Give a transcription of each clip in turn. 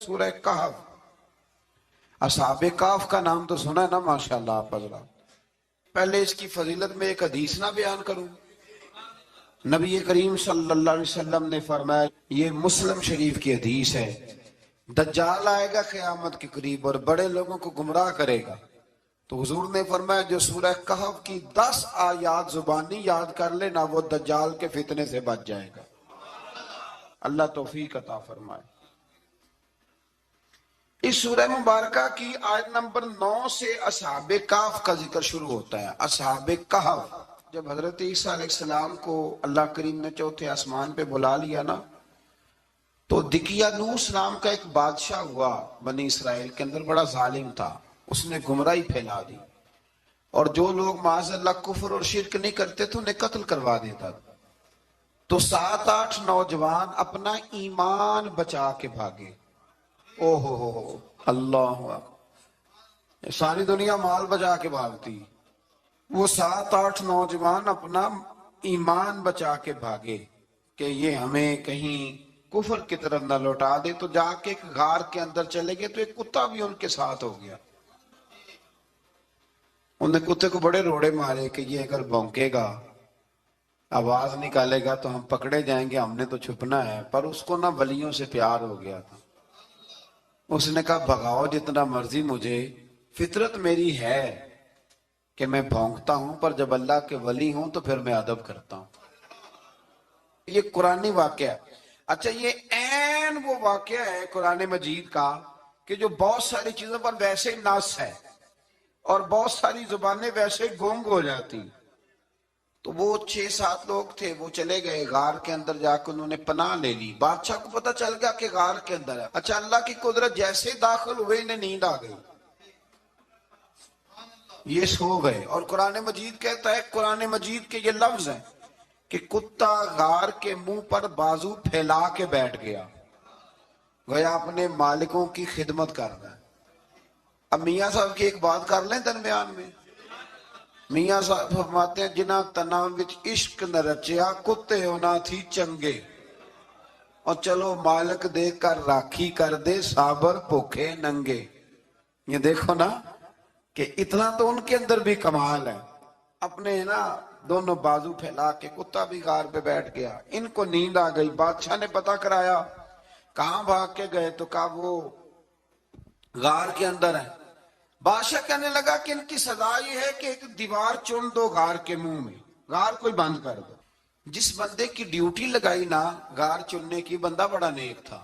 سورہ کہف. اصحاب کہف کا نام تو سنا ہے نا ماشاءاللہ آپ حضرات. پہلے اس کی فضیلت میں ایک حدیث نہ بیان کروں. نبی کریم صلی اللہ علیہ وسلم نے فرمایا، یہ مسلم شریف کی حدیث ہے، دجال آئے گا قیامت کے قریب اور بڑے لوگوں کو گمراہ کرے گا. تو حضور نے فرمایا جو سورہ کہف کی 10 آیات زبانی یاد کر لے نا، وہ دجال کے فتنے سے بچ جائے گا. اللہ توفیق عطا فرمائے. اس سورہ مبارکہ کی آیت نمبر 9 سے اصحاب کہف کا ذکر شروع ہوتا ہے. اصحاب کہف، جب حضرت عیسیٰ علیہ السلام کو اللہ کریم نے چوتھے آسمان پہ بلا لیا نا، تو دقیانوس نام کا ایک بادشاہ ہوا بنی اسرائیل کے اندر، بڑا ظالم تھا. اس نے گمراہی پھیلا دی، اور جو لوگ معاذ اللہ کفر اور شرک نہیں کرتے تھے انہیں قتل کروا دیتا تھا. تو 7-8 نوجوان اپنا ایمان بچا کے بھاگے. او ہو اللہ اکبر، ساری دنیا مال بچا کے بھاگتی، وہ 7-8 نوجوان اپنا ایمان بچا کے بھاگے کہ یہ ہمیں کہیں کفر کی طرف نہ لوٹا دے. تو جا کے ایک غار کے اندر چلے گئے، تو ایک کتا بھی ان کے ساتھ ہو گیا. انہیں کتے کو بڑے روڑے مارے کہ یہ اگر بھونکے گا، آواز نکالے گا تو ہم پکڑے جائیں گے، ہم نے تو چھپنا ہے. پر اس کو نہ ولیوں سے پیار ہو گیا تھا. اس نے کہا بھگاؤ جتنا مرضی مجھے، فطرت میری ہے کہ میں بھونکتا ہوں، پر جب اللہ کے ولی ہوں تو پھر میں ادب کرتا ہوں. یہ قرآنی واقعہ ہے. اچھا، یہ عین وہ واقعہ ہے قرآن مجید کا کہ جو بہت ساری چیزوں پر ویسے نص ہے اور بہت ساری زبانیں ویسے گونگ ہو جاتی. تو وہ 6-7 لوگ تھے، وہ چلے گئے غار کے اندر، جا کے انہوں نے پناہ لے لی. بادشاہ کو پتہ چل گیا کہ غار کے اندر ہے. اچھا، اللہ کی قدرت، جیسے داخل ہوئے انہیں نیند آ گئی، یہ سو گئے. اور قرآن مجید کہتا ہے، قرآن مجید کے یہ لفظ ہیں کہ کتا غار کے منہ پر بازو پھیلا کے بیٹھ گیا، گویا اپنے مالکوں کی خدمت کر رہا ہے. اب میاں صاحب کی ایک بات کر لیں درمیان میں. میاں صاحب فرماتے ہیں، جنہ تناں وچ عشق نہ رچیا، کتے ہونا تھی چنگے. اور چلو مالک دے کر راکھی کر دے، صابر بھوکے ننگے. یہ دیکھو نا کہ اتنا تو ان کے اندر بھی کمال ہے. اپنے نا دونوں بازو پھیلا کے، کتا بھی غار پہ بیٹھ گیا. ان کو نیند آ گئی. بادشاہ نے پتہ کرایا، کہاں بھاگ کے گئے؟ تو کہا وہ غار کے اندر ہے. بادشاہ کہنے لگا کہ ان کی سزا یہ ہے کہ ایک دیوار چن دو غار کے منہ میں، غار کوئی بند کر دو. جس بندے کی ڈیوٹی لگائی نا غار چننے کی، بندہ بڑا نیک تھا،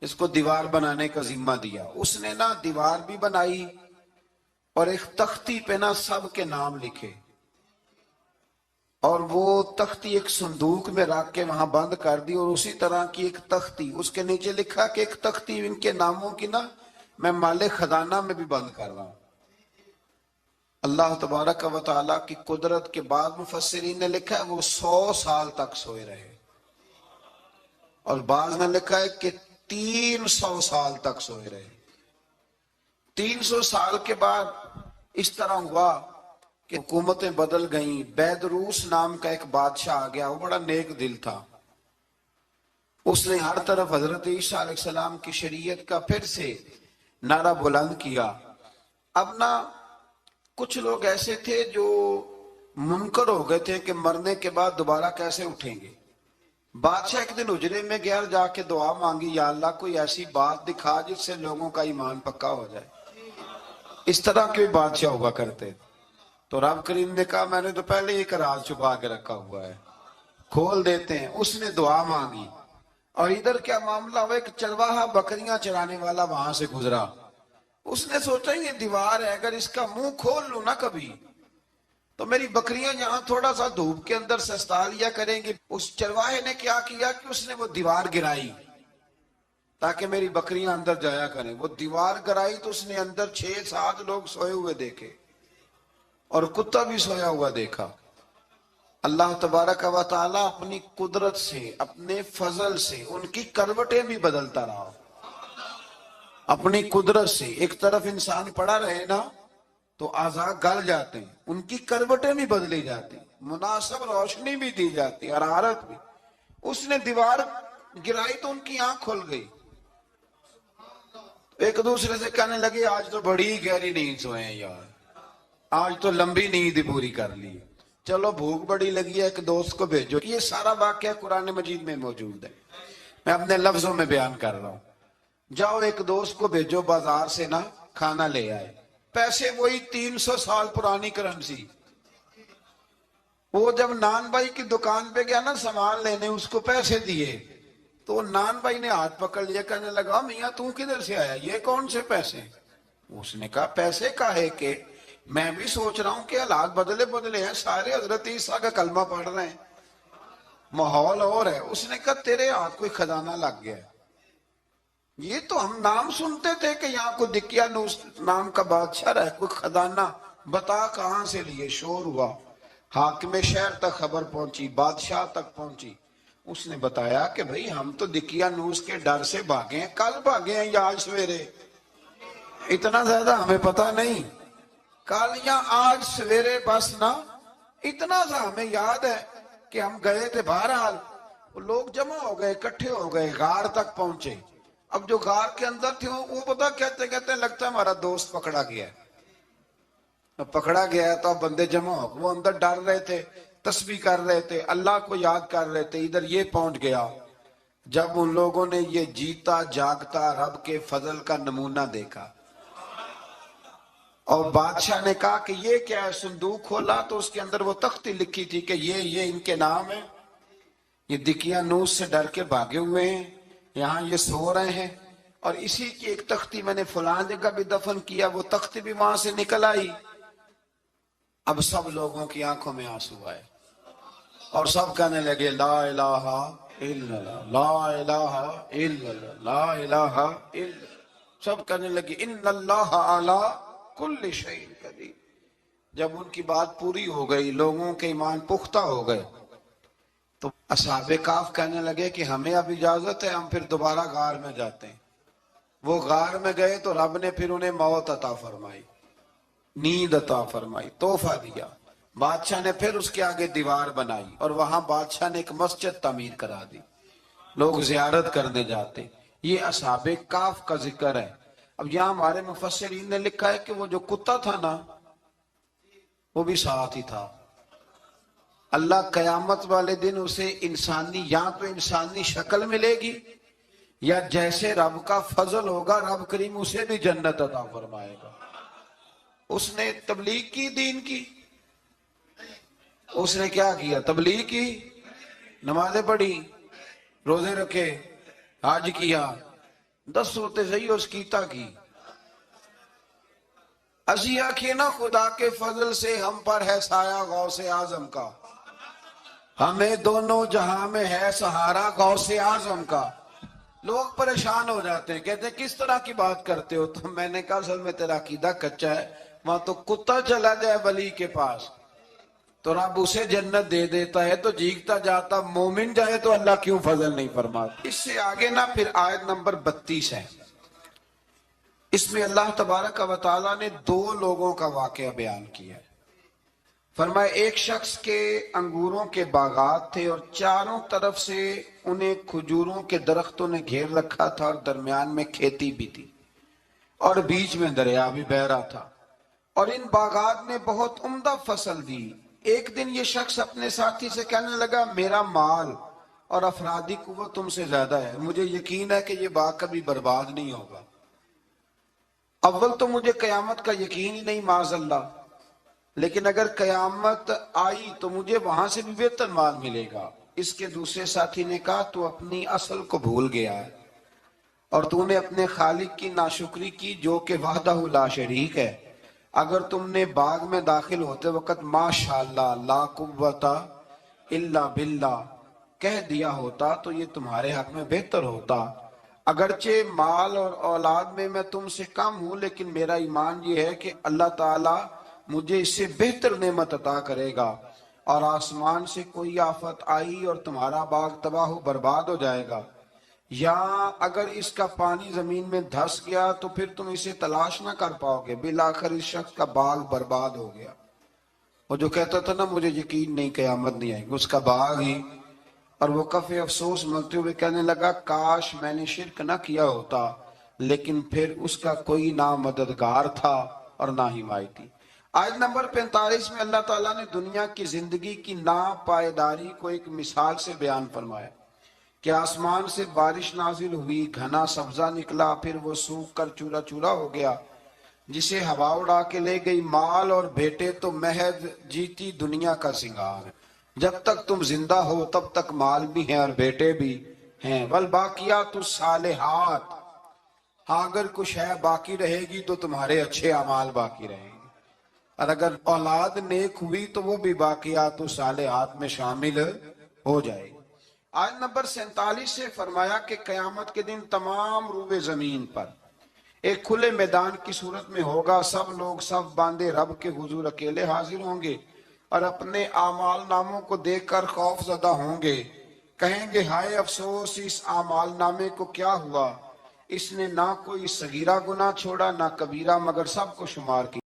اس کو دیوار بنانے کا ذمہ دیا. اس نے نا دیوار بھی بنائی اور ایک تختی پہ نا سب کے نام لکھے، اور وہ تختی ایک صندوق میں رکھ کے وہاں بند کر دی. اور اسی طرح کی ایک تختی اس کے نیچے لکھا کہ ایک تختی ان کے ناموں کی نا میں مال خزانہ میں بھی بند کر رہا ہوں. اللہ تبارک و تعالیٰ کی قدرت کے بعد مفسرین نے لکھا ہے وہ 100 سال تک سوئے رہے، اور بعض نے لکھا ہے کہ 300 سال تک سوئے رہے. 300 سال کے بعد اس طرح ہوا کہ حکومتیں بدل گئیں. بیدروس نام کا ایک بادشاہ آ گیا، وہ بڑا نیک دل تھا. اس نے ہر طرف حضرت عیسیٰ علیہ السلام کی شریعت کا پھر سے نعرہ بلند کیا. اب نا کچھ لوگ ایسے تھے جو منکر ہو گئے تھے کہ مرنے کے بعد دوبارہ کیسے اٹھیں گے. بادشاہ ایک دن حجرے میں گیا، جا کے دعا مانگی، یا اللہ کوئی ایسی بات دکھا جس سے لوگوں کا ایمان پکا ہو جائے. اس طرح کے بادشاہ ہوا کرتے. تو رب کریم نے کہا میں نے تو پہلے ایک راز چھپا کے رکھا ہوا ہے، کھول دیتے ہیں. اس نے دعا مانگی، اور ادھر کیا معاملہ ہوا، ایک چرواہا بکریاں چرانے والا وہاں سے گزرا. اس نے سوچا یہ دیوار ہے، اگر اس کا منہ کھول لوں نا کبھی تو میری بکریاں یہاں تھوڑا سا دھوپ کے اندر سستا لیا کریں گی. اس چرواہے نے کیا کیا کہ اس نے وہ دیوار گرائی تاکہ میری بکریاں اندر جایا کریں. وہ دیوار گرائی تو اس نے اندر 6-7 لوگ سوئے ہوئے دیکھے، اور کتا بھی سویا ہوا دیکھا. اللہ تبارک و تعالیٰ اپنی قدرت سے، اپنے فضل سے ان کی کروٹیں بھی بدلتا رہا. اپنی قدرت سے ایک طرف انسان پڑا رہے نا تو اعضاء گل جاتے ہیں، ان کی کروٹیں بھی بدلی جاتی، مناسب روشنی بھی دی جاتی، حرارت بھی. اس نے دیوار گرائی تو ان کی آنکھ کھل گئی. ایک دوسرے سے کہنے لگے آج تو بڑی گہری نیند سوئے ہیں یار، آج تو لمبی نیند ہی پوری کر لی، چلو بھوک بڑی لگی ہے ایک دوست کو بھیجو۔ یہ سارا واقعہ قرآن مجید میں موجود ہے، میں اپنے لفظوں میں بیان کر رہا ہوں۔ جاؤ ایک دوست کو بھیجو بازار سے نا کھانا لے آئے، پیسے وہی 300 سال پرانی کرنسی۔ وہ جب نان بھائی کی دکان پہ گیا نا سامان لینے، اس کو پیسے دیے تو نان بھائی نے ہاتھ پکڑ لیا، کہنے لگا میاں تو کدھر سے آیا، یہ کون سے پیسے؟ اس نے کہا پیسے کاہے کہ میں بھی سوچ رہا ہوں کہ حالات بدلے ہیں، سارے حضرت عیسیٰ کا کلمہ پڑھ رہے ہیں، ماحول اور ہے۔ اس نے کہا تیرے ہاتھ کوئی خزانہ لگ گیا ہے، یہ تو ہم نام سنتے تھے کہ یہاں کو دقیانوس نام کا بادشاہ رہے، کوئی خزانہ بتا کہاں سے لیے۔ شور ہوا، حاکم شہر تک خبر پہنچی، بادشاہ تک پہنچی۔ اس نے بتایا کہ بھئی ہم تو دقیانوس کے ڈر سے بھاگے ہیں، کل بھاگے ہیں یا آج سویرے، اتنا زیادہ ہمیں پتا نہیں، کل یا آج سویرے بس نا، اتنا سا ہمیں یاد ہے کہ ہم گئے تھے۔ بہرحال لوگ جمع ہو گئے، اکٹھے ہو گئے، غار تک پہنچے۔ اب جو غار کے اندر تھے وہ پتا کہتے لگتا ہے ہمارا دوست پکڑا گیا ہے، پکڑا گیا ہے تو اب بندے جمع ہو گئے، وہ اندر ڈر رہے تھے، تسبیح کر رہے تھے، اللہ کو یاد کر رہے تھے۔ ادھر یہ پہنچ گیا، جب ان لوگوں نے یہ جیتا جاگتا رب کے فضل کا نمونہ دیکھا اور بادشاہ نے کہا کہ یہ کیا ہے، صندوق کھولا تو اس کے اندر وہ تختی لکھی تھی کہ یہ ان کے نام ہے، یہ دقیانوس سے ڈر کے بھاگے ہوئے ہیں، یہاں یہ سو رہے ہیں، اور اسی کی ایک تختی میں نے فلاں جگہ بھی دفن کیا، وہ تختی بھی وہاں سے نکل آئی۔ اب سب لوگوں کی آنکھوں میں آنسو آئے اور سب کہنے لگے لا الہ الا اللہ، لا الہ الا اللہ، لا الہ الا اللہ۔ سب کہنے لگے ان اللہ علی کل شیء قدیر۔ جب ان کی بات پوری ہو گئی، لوگوں کے ایمان پختہ ہو گئے، تو اصحاب کہف کہنے لگے کہ ہمیں اب اجازت ہے، ہم پھر دوبارہ غار میں جاتے ہیں۔ وہ غار میں گئے تو رب نے پھر انہیں موت عطا فرمائی، نیند عطا فرمائی، تحفہ دیا۔ بادشاہ نے پھر اس کے آگے دیوار بنائی اور وہاں بادشاہ نے ایک مسجد تعمیر کرا دی، لوگ زیارت کرنے جاتے۔ یہ اصحاب کہف کا ذکر ہے۔ اب یہاں ہمارے مفسرین نے لکھا ہے کہ وہ جو کتا تھا نا وہ بھی ساتھ ہی تھا۔ اللہ قیامت والے دن اسے انسانی، یا تو انسانی شکل ملے گی یا جیسے رب کا فضل ہوگا رب کریم اسے بھی جنت عطا فرمائے گا۔ اس نے تبلیغ کی، دین کی، اس نے کیا کیا؟ تبلیغ کی، نمازیں پڑھی، روزے رکھے، حج کیا، 10 صورتیں صحیح اس کیتا کی۔ اسی آنکھیں نا خدا کے فضل سے ہم پر ہے سایہ غوث اعظم کا، ہمیں دونوں جہاں میں ہے سہارا غوث اعظم کا۔ لوگ پریشان ہو جاتے ہیں، کہتے ہیں کس طرح کی بات کرتے ہو؟ تو میں نے کہا اصل میں تیرا عقیدہ کچا ہے، وہاں تو کتا چلا جائے ولی کے پاس تو رب اسے جنت دے دیتا ہے، تو جیگتا جاتا مومن جائے تو اللہ کیوں فضل نہیں فرماتا؟ اس سے آگے نا پھر آیت نمبر 32 ہے، اس میں اللہ تبارک و تعالیٰ نے 2 لوگوں کا واقعہ بیان کیا ہے۔ فرمایا ایک شخص کے انگوروں کے باغات تھے اور چاروں طرف سے انہیں کھجوروں کے درختوں نے گھیر رکھا تھا اور درمیان میں کھیتی بھی تھی اور بیچ میں دریا بھی بہہ رہا تھا، اور ان باغات نے بہت عمدہ فصل دی۔ ایک دن یہ شخص اپنے ساتھی سے کہنے لگا میرا مال اور افرادی قوت تم سے زیادہ ہے، مجھے یقین ہے کہ یہ باغ کبھی برباد نہیں ہوگا۔ اول تو مجھے قیامت کا یقین ہی نہیں معاذ اللہ، لیکن اگر قیامت آئی تو مجھے وہاں سے بھی بہتر مال ملے گا۔ اس کے دوسرے ساتھی نے کہا تو اپنی اصل کو بھول گیا ہے اور تو نے اپنے خالق کی ناشکری کی جو کہ وحدہ لا شریک ہے۔ اگر تم نے باغ میں داخل ہوتے وقت ماشاءاللہ لا قوت الا باللہ کہہ دیا ہوتا تو یہ تمہارے حق میں بہتر ہوتا۔ اگرچہ مال اور اولاد میں میں تم سے کم ہوں، لیکن میرا ایمان یہ ہے کہ اللہ تعالیٰ مجھے اس سے بہتر نعمت عطا کرے گا، اور آسمان سے کوئی آفت آئی اور تمہارا باغ تباہ و برباد ہو جائے گا، یا اگر اس کا پانی زمین میں دھس گیا تو پھر تم اسے تلاش نہ کر پاؤ گے۔ بالآخر اس شخص کا باغ برباد ہو گیا۔ وہ جو کہتا تھا نا مجھے یقین نہیں قیامت نہیں آئے گی، اس کا باغ ہی، اور وہ کفِ افسوس ملتے ہوئے کہنے لگا کاش میں نے شرک نہ کیا ہوتا، لیکن پھر اس کا کوئی نہ مددگار تھا اور نہ حمایتی۔ آیت نمبر 45 میں اللہ تعالیٰ نے دنیا کی زندگی کی ناپائیداری کو ایک مثال سے بیان فرمایا کہ آسمان سے بارش نازل ہوئی، گھنا سبزہ نکلا، پھر وہ سوکھ کر چورا چورا ہو گیا، جسے ہوا اڑا کے لے گئی۔ مال اور بیٹے تو محض جیتی دنیا کا سنگار ہے، جب تک تم زندہ ہو تب تک مال بھی ہیں اور بیٹے بھی ہیں۔ والباقیات الصالحات، ہاں اگر کچھ ہے باقی رہے گی تو تمہارے اچھے اعمال باقی رہیں گے، اور اگر اولاد نیک ہوئی تو وہ بھی باقیات الصالحات میں شامل ہو جائے گی۔ آیت نمبر 47 سے فرمایا کہ قیامت کے دن تمام روئے زمین پر ایک کھلے میدان کی صورت میں ہوگا، سب لوگ صف باندھے رب کے حضور اکیلے حاضر ہوں گے اور اپنے اعمال ناموں کو دیکھ کر خوف زدہ ہوں گے، کہیں گے ہائے افسوس اس اعمال نامے کو کیا ہوا، اس نے نہ کوئی صغیرہ گناہ چھوڑا نہ کبیرہ، مگر سب کو شمار کیا۔